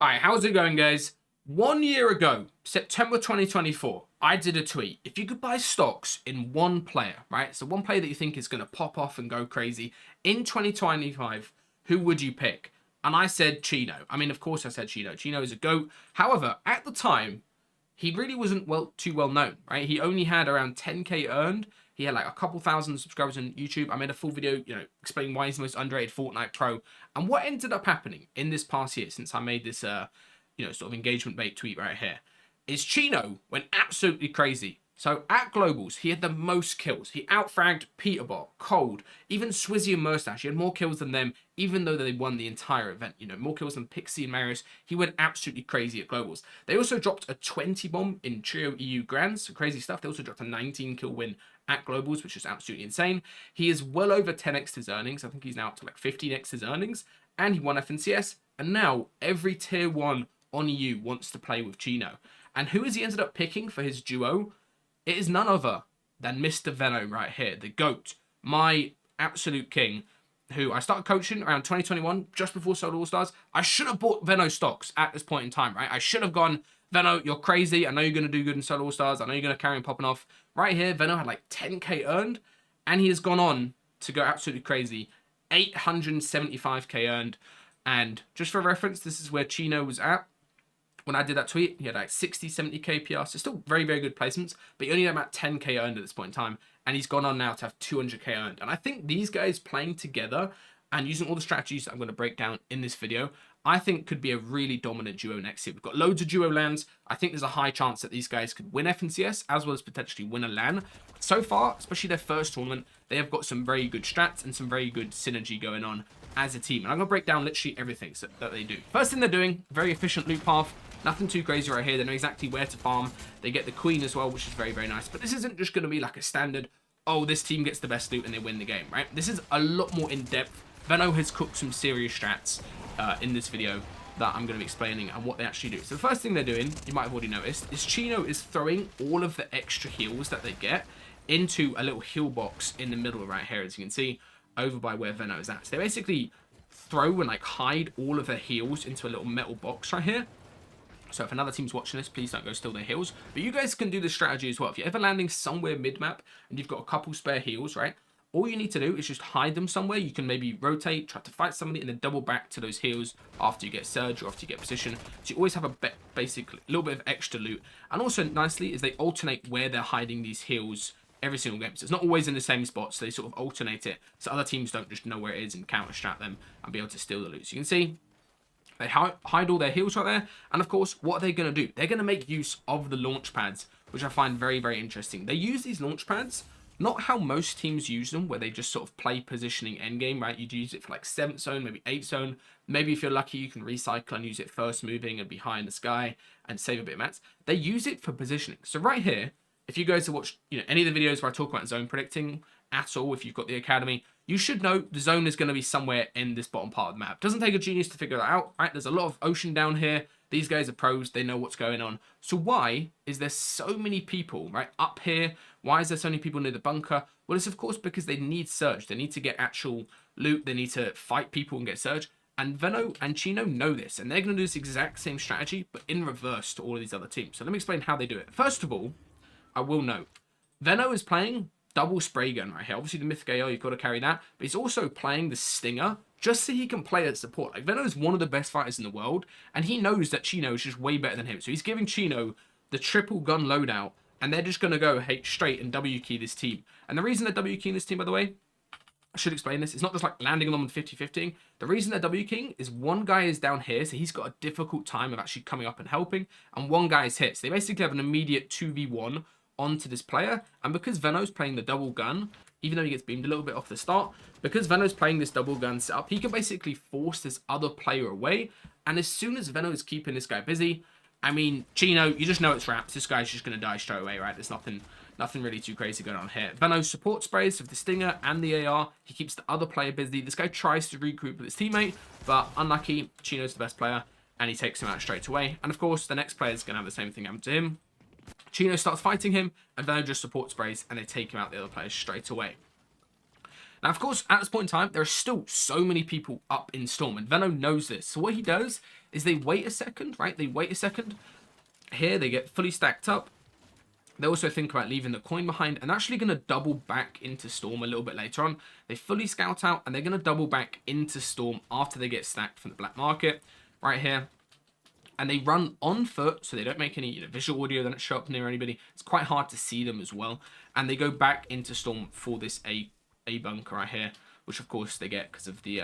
Alright, how's it going, guys? 1 year ago, September 2024, I did a tweet. If you could buy stocks in one player, right? So one player that you think is going to pop off and go crazy in 2025, who would you pick? And I said Tjino. I mean, of course I said Tjino. Tjino is a GOAT. However, at the time, he really wasn't too well known, right? He only had around 10k earned. He had like a couple thousand subscribers on YouTube. I made a full video, explaining why he's the most underrated Fortnite pro. And what ended up happening in this past year, since I made this, sort of engagement bait tweet right here, is Tjino went absolutely crazy. So at Globals, he had the most kills. He outfragged Peterbot, Cold, even Swizzy and Mustache. He had more kills than them, even though they won the entire event. More kills than Pixie and Marius. He went absolutely crazy at Globals. They also dropped a 20 bomb in Trio EU Grands. So crazy stuff. They also dropped a 19 kill win at Globals, which is absolutely insane. He is well over 10x his earnings. I think he's now up to like 15x his earnings. And he won FNCS. And now every tier 1 on EU wants to play with Tjino. And who has he ended up picking for his duo? It is none other than Mr. Veno right here, the GOAT, my absolute king, who I started coaching around 2021, just before Solo All-Stars. I should have bought Veno stocks at this point in time, right? I should have gone, Veno, you're crazy. I know you're going to do good in Solo All-Stars. I know you're going to carry on popping off. Right here, Veno had like 10k earned, and he has gone on to go absolutely crazy. 875k earned. And just for reference, this is where Tjino was at when I did that tweet. He had like 60, 70k PR, so still very, very good placements, but he only had about 10k earned at this point in time, and he's gone on now to have 200k earned. And I think these guys playing together and using all the strategies that I'm going to break down in this video, I think could be a really dominant duo next year. We've got loads of duo lands. I think there's a high chance that these guys could win FNCS as well as potentially win a LAN. So far, especially their first tournament, they have got some very good strats and some very good synergy going on as a team. And I'm going to break down literally everything that they do. First thing they're doing, very efficient loot path. Nothing too crazy right here. They know exactly where to farm. They get the queen as well, which is very, very nice. But this isn't just going to be like a standard, oh, this team gets the best loot and they win the game, right? This is a lot more in-depth. Veno has cooked some serious strats in this video that I'm going to be explaining and what they actually do. So the first thing they're doing, you might have already noticed, is Tjino is throwing all of the extra heals that they get into a little heal box in the middle right here, as you can see, over by where Veno is at. So they basically throw and like hide all of their heals into a little metal box right here. So if another team's watching this, please don't go steal their heals. But you guys can do this strategy as well. If you're ever landing somewhere mid-map and you've got a couple spare heals, right? All you need to do is just hide them somewhere. You can maybe rotate, try to fight somebody, and then double back to those heals after you get surge or after you get position. So you always have a basically a little bit of extra loot. And also nicely is they alternate where they're hiding these heals every single game. So it's not always in the same spot. So they sort of alternate it so other teams don't just know where it is and counter-strat them and be able to steal the loot. So you can see they hide all their heals right there. And of course, what are they going to do? They're going to make use of the launch pads, which I find very, very interesting. They use these launch pads, not how most teams use them, where they just sort of play positioning endgame, right? You'd use it for like 7th zone, maybe 8th zone. Maybe if you're lucky, you can recycle and use it first moving and behind the sky and save a bit of mats. They use it for positioning. So right here, if you guys have watched any of the videos where I talk about zone predicting at all, if you've got the academy, you should know the zone is going to be somewhere in this bottom part of the map. Doesn't take a genius to figure that out, right? There's a lot of ocean down here. These guys are pros. They know what's going on. So why is there so many people, right, up here? Why is there so many people near the bunker? Well, it's of course because they need surge. They need to get actual loot. They need to fight people and get surge. And Veno and Tjino know this. And they're going to do this exact same strategy, but in reverse to all of these other teams. So let me explain how they do it. First of all, I will note, Veno is playing double spray gun right here. Obviously, the Mythic AR, you've got to carry that. But he's also playing the Stinger just so he can play as support. Like, Veno is one of the best fighters in the world, and he knows that Tjino is just way better than him. So he's giving Tjino the triple gun loadout, and they're just going to go straight and W-key this team. And the reason they're W-keying this team, by the way, I should explain this. It's not just like landing on them and 50-50. The reason they're W-keying is one guy is down here, so he's got a difficult time of actually coming up and helping, and one guy is hit. So they basically have an immediate 2v1 onto this player. And because Veno's playing the double gun, even though he gets beamed a little bit off the start, because Veno's playing this double gun setup, he can basically force this other player away. And as soon as Veno is keeping this guy busy, I mean, Tjino, you just know it's wraps. This guy's just going to die straight away, right? There's nothing really too crazy going on here. Veno support sprays with the Stinger and the AR. He keeps the other player busy. This guy tries to regroup with his teammate, but unlucky, Tjino's the best player, and he takes him out straight away. And of course, the next player is going to have the same thing happen to him. Tjino starts fighting him, and Veno just support sprays, and they take him out the other players straight away. Now, of course, at this point in time, there are still so many people up in Storm, and Veno knows this. So what he does is they wait a second, right? They wait a second. Here, they get fully stacked up. They also think about leaving the coin behind and actually going to double back into Storm a little bit later on. They fully scout out and they're going to double back into Storm after they get stacked from the black market right here. And they run on foot, so they don't make any visual audio. They don't show up near anybody. It's quite hard to see them as well. And they go back into Storm for this A bunker right here, which of course they get because of the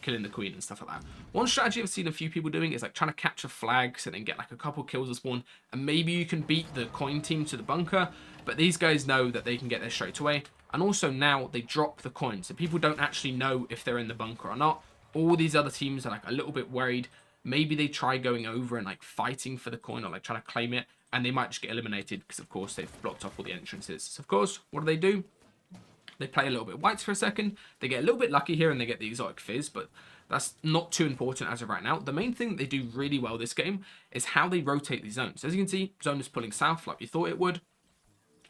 killing the queen and stuff like that. One strategy I've seen a few people doing is like trying to capture flags and then get like a couple kills at spawn, and maybe you can beat the coin team to the bunker. But these guys know that they can get there straight away. And also now they drop the coin, so people don't actually know if they're in the bunker or not. All these other teams are like a little bit worried. Maybe they try going over and like fighting for the coin or like trying to claim it, and they might just get eliminated because of course they've blocked off all the entrances. So of course, what do? They play a little bit whites for a second. They get a little bit lucky here and they get the exotic fizz, but that's not too important as of right now. The main thing that they do really well this game is how they rotate these zones. As you can see, zone is pulling south like we thought it would.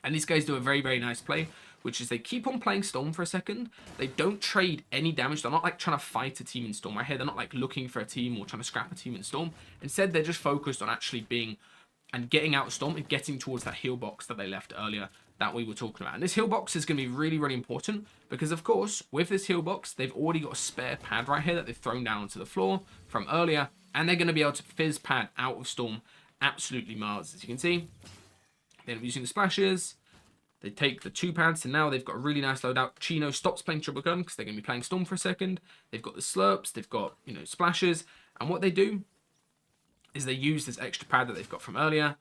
And these guys do a very, very nice play, which is they keep on playing Storm for a second. They don't trade any damage. They're not like trying to fight a team in Storm right here. They're not like looking for a team or trying to scrap a team in Storm. Instead, they're just focused on actually being and getting out of Storm and getting towards that heal box that they left earlier that we were talking about. And this heal box is going to be really, really important because, of course, with this heal box, they've already got a spare pad right here that they've thrown down onto the floor from earlier, and they're going to be able to fizz pad out of Storm absolutely miles, as you can see. Then using the splashes, they take the 2 pads, and now they've got a really nice loadout. Tjino stops playing triple gun because they're going to be playing Storm for a second. They've got the slurps, they've got, splashes, and what they do is they use this extra pad that they've got from earlier.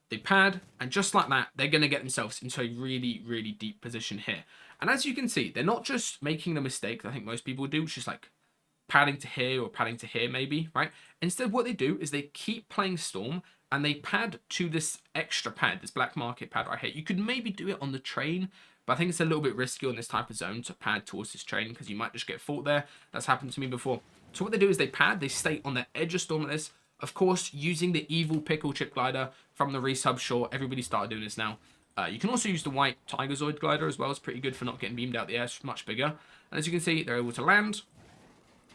They pad, and just like that, they're going to get themselves into a really, really deep position here. And as you can see, they're not just making the mistake that I think most people do, which is like padding to here or padding to here maybe, right? Instead, what they do is they keep playing Storm, and they pad to this extra pad, this black market pad right here. You could maybe do it on the train, but I think it's a little bit risky on this type of zone to pad towards this train because you might just get fought there. That's happened to me before. So what they do is they pad, they stay on the edge of Storm like this. Of course, using the evil pickle chip glider from the resub shore. Everybody started doing this now. You can also use the white Tigerzoid glider as well. It's pretty good for not getting beamed out the air. It's much bigger. And as you can see, they're able to land,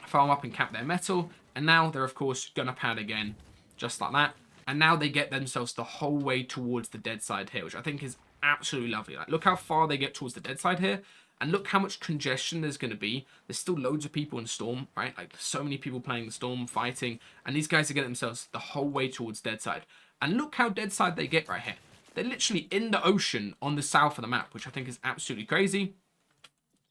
farm up and cap their metal. And now they're, of course, going to pad again, just like that. And now they get themselves the whole way towards the dead side here, which I think is absolutely lovely. Like, look how far they get towards the dead side here. And look how much congestion there's going to be. There's still loads of people in Storm, right? Like, so many people playing the Storm, fighting. And these guys are getting themselves the whole way towards deadside. And look how deadside they get right here. They're literally in the ocean on the south of the map, which I think is absolutely crazy.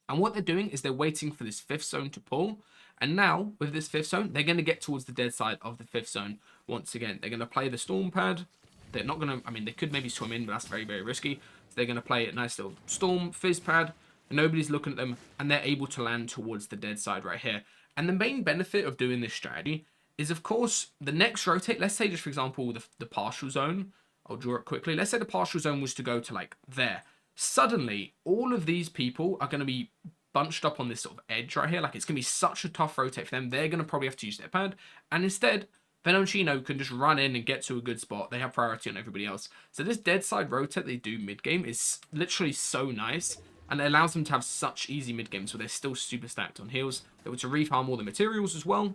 And what they're doing is they're waiting for this 5th zone to pull. And now, with this 5th zone, they're going to get towards the dead side of the 5th zone once again. They're going to play the Storm pad. They're not going to, I mean, they could maybe swim in, but that's very, very risky. So they're going to play a nice little Storm fizz pad. Nobody's looking at them, and they're able to land towards the dead side right here. And the main benefit of doing this strategy is, of course, the next rotate. Let's say, just for example, the partial zone. I'll draw it quickly. Let's say the partial zone was to go to, like, there. Suddenly, all of these people are going to be bunched up on this sort of edge right here. Like, it's going to be such a tough rotate for them. They're going to probably have to use their pad. And instead, Veno and Tjino can just run in and get to a good spot. They have priority on everybody else. So this dead side rotate they do mid-game is literally so nice. And it allows them to have such easy mid-games where they're still super stacked on heals. They're able to refarm all the materials as well.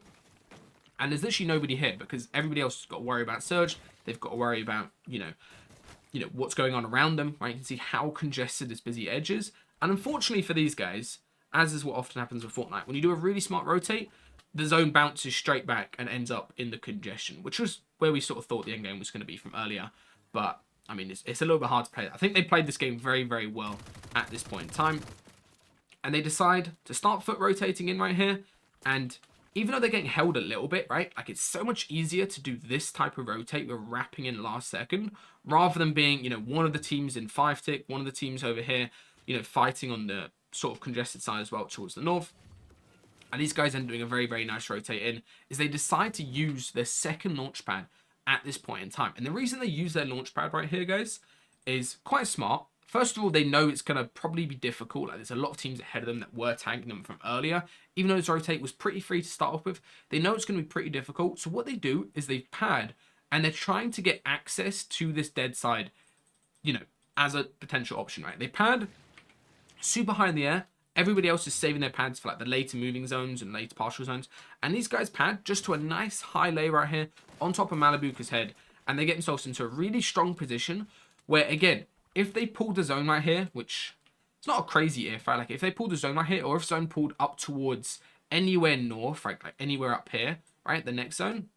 And there's literally nobody here because everybody else has got to worry about Surge. They've got to worry about, you know, what's going on around them, right? You can see how congested this busy edge is. And unfortunately for these guys, as is what often happens with Fortnite, when you do a really smart rotate, the zone bounces straight back and ends up in the congestion, which was where we sort of thought the endgame was going to be from earlier. But I mean, it's a little bit hard to play. I think they played this game very, very well at this point in time. And they decide to start foot rotating in right here. And even though they're getting held a little bit, right? Like, it's so much easier to do this type of rotate. We're wrapping in last second. Rather than being, one of the teams in 5-tick, one of the teams over here, fighting on the sort of congested side as well towards the north. And these guys end up doing a very, very nice rotate in. Is they decide to use their second launch pad at this point in time. And the reason they use their launch pad right here, guys, is quite smart. First of all, they know it's going to probably be difficult. Like, there's a lot of teams ahead of them that were tagging them from earlier. Even though this rotate was pretty free to start off with, they know it's going to be pretty difficult. So what they do is they pad, and they're trying to get access to this dead side, as a potential option, right? They pad super high in the air, Everybody else is saving their pads for like the later moving zones and later partial zones. And these guys pad just to a nice high lay right here on top of Malibuca's head. And they get themselves into a really strong position where, again, if they pulled the zone right here, which it's not a crazy if, right? Like if they pulled the zone right here, or if zone pulled up towards anywhere north, right? Like anywhere up here, right? The next zone,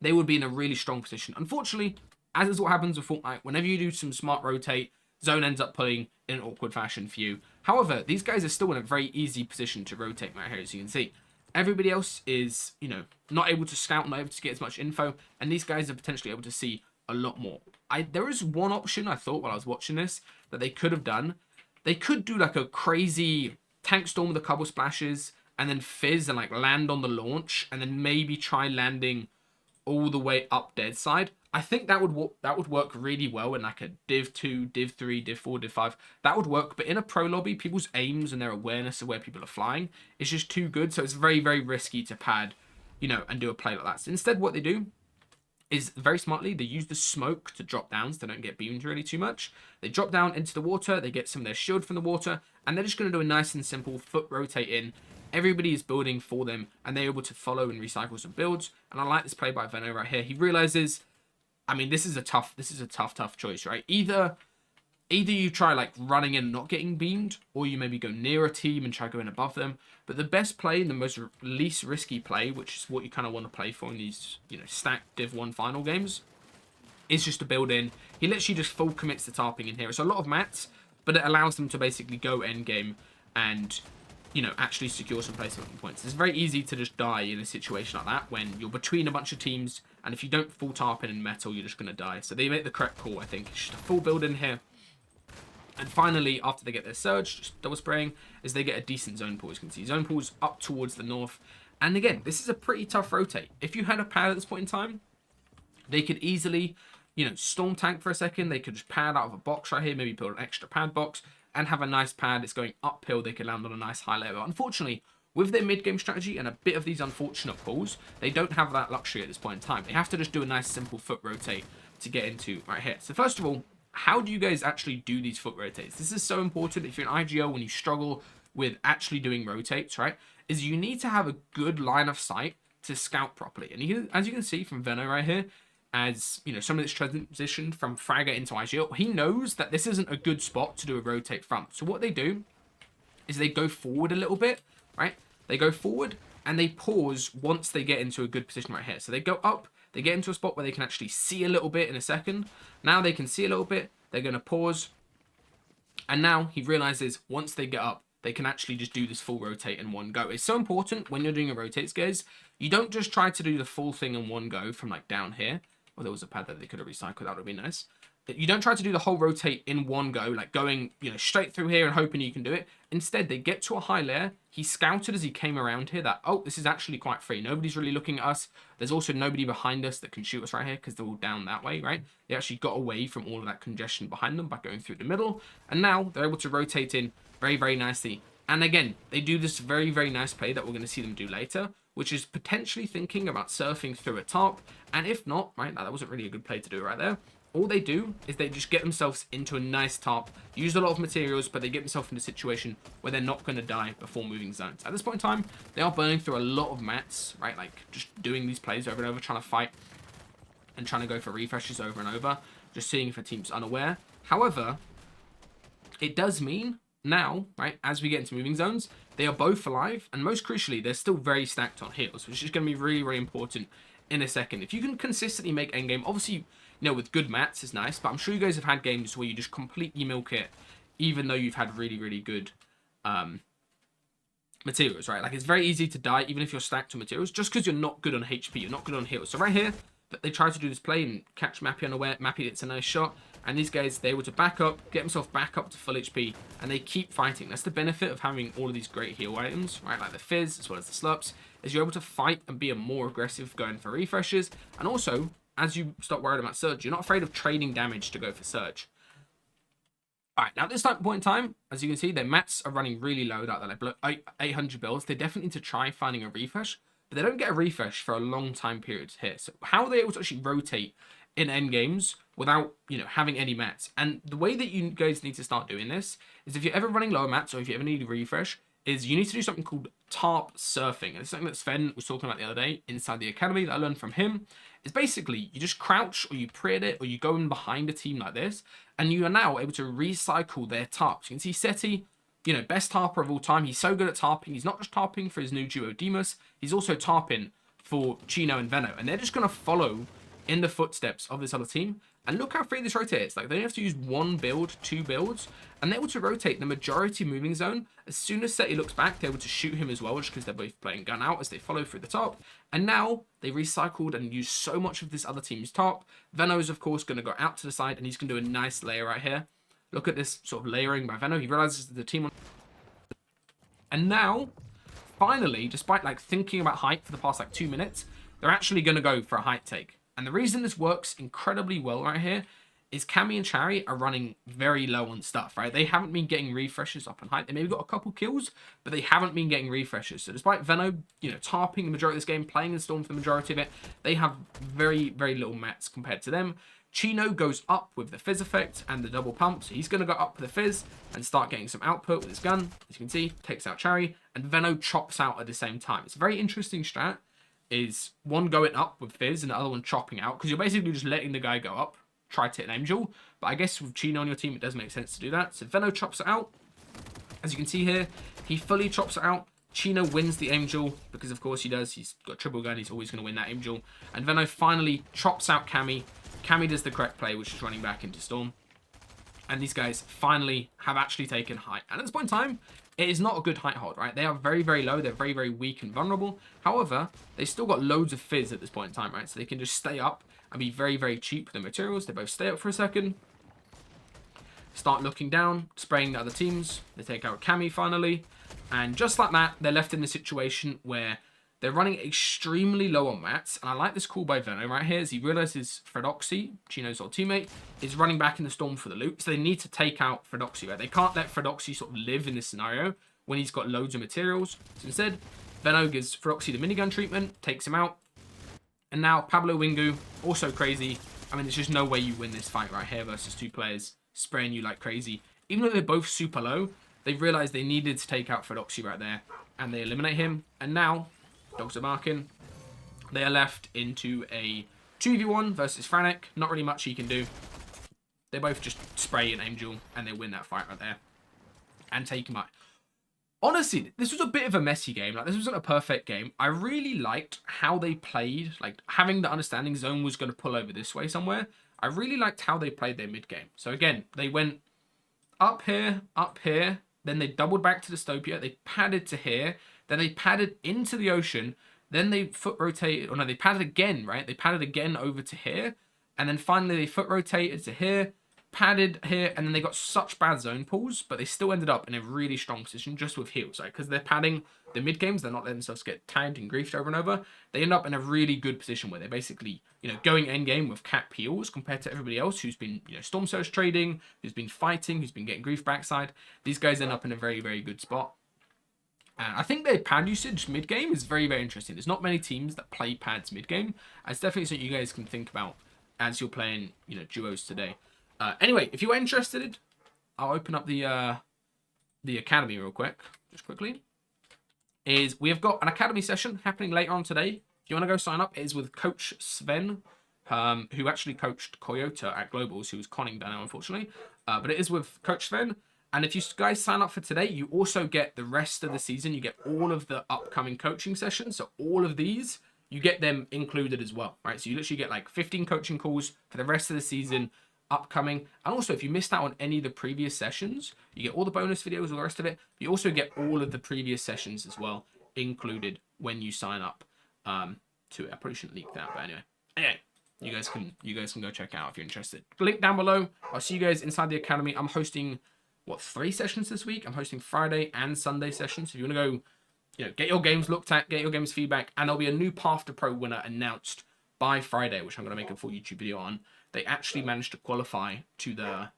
they would be in a really strong position. Unfortunately, as is what happens with Fortnite, whenever you do some smart rotate, zone ends up pulling in an awkward fashion for you. However, these guys are still in a very easy position to rotate right here, as you can see. Everybody else is, you know, not able to scout, not able to get as much info, and these guys are potentially able to see a lot more. There is one option I thought while I was watching this that they could have done. They could do like a crazy tank storm with a couple splashes, and then fizz and like land on the launch, and then maybe try landing all the way up deadside. I think that would work really well in like a Div 2, Div 3, Div 4, Div 5. That would work, but in a pro lobby, people's aims and their awareness of where people are flying is just too good, so it's very, very risky to pad, you know, and do a play like that. So instead, what they do is very smartly, they use the smoke to drop down so they don't get beamed really too much. They drop down into the water, they get some of their shield from the water, and they're just going to do a nice and simple foot rotate in. Everybody is building for them, and they're able to follow and recycle some builds. And I like this play by Veno right here. He realizes, I mean, this is a tough choice, right? Either you try like running in and not getting beamed, or you maybe go near a team and try going above them. But the best play and the most least risky play, which is what you kind of want to play for in these, you know, stacked Div 1 final games, is just to build in. He literally just full commits to tarping in here. It's a lot of mats, but it allows them to basically go endgame and, you know, actually secure some placement points. It's very easy to just die in a situation like that when you're between a bunch of teams, and if you don't full tarp in metal, you're just going to die. So they make the correct call, I think. It's just a full build in here. And finally, after they get their surge, just double spraying, is they get a decent zone pull. As you can see, zone pulls up towards the north. And again, this is a pretty tough rotate. If you had a pad at this point in time, they could easily, you know, storm tank for a second. They could just pad out of a box right here, maybe build an extra pad box, and have a nice pad. It's going uphill. They could land on a nice high level. Unfortunately, with their mid-game strategy and a bit of these unfortunate pulls, they don't have that luxury at this point in time. They have to just do a nice simple foot rotate to get into right here. So first of all, how do you guys actually do these foot rotates? This is so important if you're an IGL when you struggle with actually doing rotates, right? Is you need to have a good line of sight to scout properly. And as you can see from Veno right here, as you know, some of this transition from Fragger into IGL, he knows that this isn't a good spot to do a rotate from. So what they do is they go forward a little bit, right? They go forward and they pause once they get into a good position right here. So they go up, they get into a spot where they can actually see a little bit in a second. Now they can see a little bit. They're going to pause. And now he realizes once they get up, they can actually just do this full rotate in one go. It's so important when you're doing a rotates, guys. You don't just try to do the full thing in one go from like down here. Well, there was a pad that they could have recycled. That would be nice. You don't try to do the whole rotate in one go, like going, you know, straight through here and hoping you can do it. Instead, they get to a high layer. He scouted as he came around here that, oh, this is actually quite free. Nobody's really looking at us. There's also nobody behind us that can shoot us right here because they're all down that way, right? They actually got away from all of that congestion behind them by going through the middle. And now they're able to rotate in very, very nicely. And again, they do this very, very nice play that we're going to see them do later, which is potentially thinking about surfing through a tarp. And if not, right, that wasn't really a good play to do right there. All they do is they just get themselves into a nice tarp, use a lot of materials, but they get themselves in a situation where they're not going to die before moving zones. At this point in time, they are burning through a lot of mats, right? Like just doing these plays over and over, trying to fight and trying to go for refreshes over and over, just seeing if a team's unaware. However, it does mean now, right, as we get into moving zones, they are both alive, and most crucially, they're still very stacked on heals, which is going to be really, really important in a second. If you can consistently make endgame, obviously, you know, with good mats is nice, but I'm sure you guys have had games where you just completely milk it, even though you've had really, really good materials, right? Like, it's very easy to die, even if you're stacked on materials, just because you're not good on HP, you're not good on heals. So right here, they try to do this play and catch Mappy unaware. Mappy gets a nice shot, and these guys, they're able to back up, get themselves back up to full HP, and they keep fighting. That's the benefit of having all of these great heal items, right? Like the fizz, as well as the slurps, is you're able to fight and be a more aggressive going for refreshes, and also, as you start worried about surge, you're not afraid of trading damage to go for surge. Alright, now at this point in time, as you can see, their mats are running really low, that they're like below 800 builds. They definitely need to try finding a refresh, but they don't get a refresh for a long time period here. So how are they able to actually rotate in endgames without, you know, having any mats. And the way that you guys need to start doing this is if you're ever running lower mats or if you ever need a refresh, is you need to do something called tarp surfing. And it's something that Sven was talking about the other day inside the academy that I learned from him. Is basically you just crouch or you pre-edit or you go in behind a team like this, and you are now able to recycle their tarps. You can see Seti, you know, best tarper of all time. He's so good at tarping. He's not just tarping for his new duo Demas, he's also tarping for Tjino and Veno. And they're just going to follow in the footsteps of this other team. And look how free this rotates. Like, they only have to use one build, two builds, and they're able to rotate the majority moving zone. As soon as Seti looks back, they're able to shoot him as well, just because they're both playing gun out as they follow through the top. And now they recycled and used so much of this other team's top. Veno's, of course, going to go out to the side, and he's going to do a nice layer right here. Look at this sort of layering by Veno. He realizes that the team on... And now, finally, despite like thinking about height for the past like 2 minutes, they're actually going to go for a height take. And the reason this works incredibly well right here is Cammy and Chari are running very low on stuff, right? They haven't been getting refreshes up on height. They maybe got a couple kills, but they haven't been getting refreshes. So despite Veno, you know, tarping the majority of this game, playing in Storm for the majority of it, they have very, very little mats compared to them. Tjino goes up with the fizz effect and the double pump. So he's going to go up with the fizz and start getting some output with his gun. As you can see, takes out Chari, and Veno chops out at the same time. It's a very interesting strat. Is one going up with fizz and the other one chopping out, because you're basically just letting the guy go up, try to hit an angel. But I guess with Tjino on your team, it does make sense to do that. So Veno chops it out. As you can see here, he fully chops it out. Tjino wins the angel, because of course he does. He's got a triple gun, he's always going to win that angel. And Veno finally chops out Cammy. Cammy does the correct play, which is running back into Storm. And these guys finally have actually taken height. And at this point in time, it is not a good height hold, right? They are very, very low. They're very, very weak and vulnerable. However, they still got loads of fizz at this point in time, right? So they can just stay up and be very, very cheap with the materials. They both stay up for a second. Start looking down, spraying the other teams. They take out Cammy finally. And just like that, they're left in a situation where they're running extremely low on mats. And I like this call by Veno right here as he realizes Fredoxy, Tjino's old teammate, is running back in the Storm for the loot. So they need to take out Fredoxy, right? They can't let Fredoxy sort of live in this scenario when he's got loads of materials. So instead, Veno gives Fredoxy the minigun treatment, takes him out. And now Pablo Wingu, also crazy. I mean, there's just no way you win this fight right here versus two players spraying you like crazy. Even though they're both super low, they realized they needed to take out Fredoxy right there. And they eliminate him. And now... dogs are barking. They are left into a 2v1 versus Frantic. Not really much he can do. They both just spray an angel and they win that fight right there. And take him out. Honestly, this was a bit of a messy game. Like, this wasn't a perfect game. I really liked how they played. Like, having the understanding zone was going to pull over this way somewhere. I really liked how they played their mid game. So again, they went up here. Then they doubled back to Dystopia. They padded to here. Then they padded into the ocean. Then they foot rotated. Or no, they padded again, right? They padded again over to here. And then finally they foot rotated to here. Padded here. And then they got such bad zone pulls. But they still ended up in a really strong position just with heals, right? Because they're padding the mid games. They're not letting themselves get tagged and griefed over and over. They end up in a really good position where they're basically, you know, going end game with cap heals compared to everybody else who's been, you know, Storm Surge trading, who's been fighting, who's been getting grief backside. These guys end up in a very, very good spot. I think their pad usage mid-game is very, very interesting. There's not many teams that play pads mid-game. It's definitely something you guys can think about as you're playing, you know, duos today. Anyway, if you are interested, I'll open up the academy real quick, just quickly. We have got an academy session happening later on today. If you want to go sign up, it is with Coach Sven, who actually coached Coyote at Globals, who was conning Veno, unfortunately. But it is with Coach Sven. And if you guys sign up for today, you also get the rest of the season. You get all of the upcoming coaching sessions. So all of these, you get them included as well, right? So you literally get like 15 coaching calls for the rest of the season upcoming. And also, if you missed out on any of the previous sessions, you get all the bonus videos, all the rest of it. You also get all of the previous sessions as well included when you sign up to it. I probably shouldn't leak that, but anyway, you guys can go check out if you're interested. Link down below. I'll see you guys inside the academy. I'm hosting 3 sessions this week. I'm hosting Friday and Sunday sessions. If you want to go, you know, get your games looked at, get your games feedback, and there'll be a new Path to Pro winner announced by Friday, which I'm going to make a full YouTube video on. They actually managed to qualify to the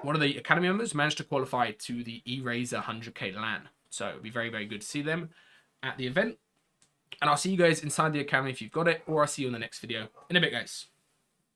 one of the academy members managed to qualify to the Eraser 100k LAN. So it'll be very, very good to see them at the event. And I'll see you guys inside the academy if you've got it, or I'll see you in the next video. In a bit, guys.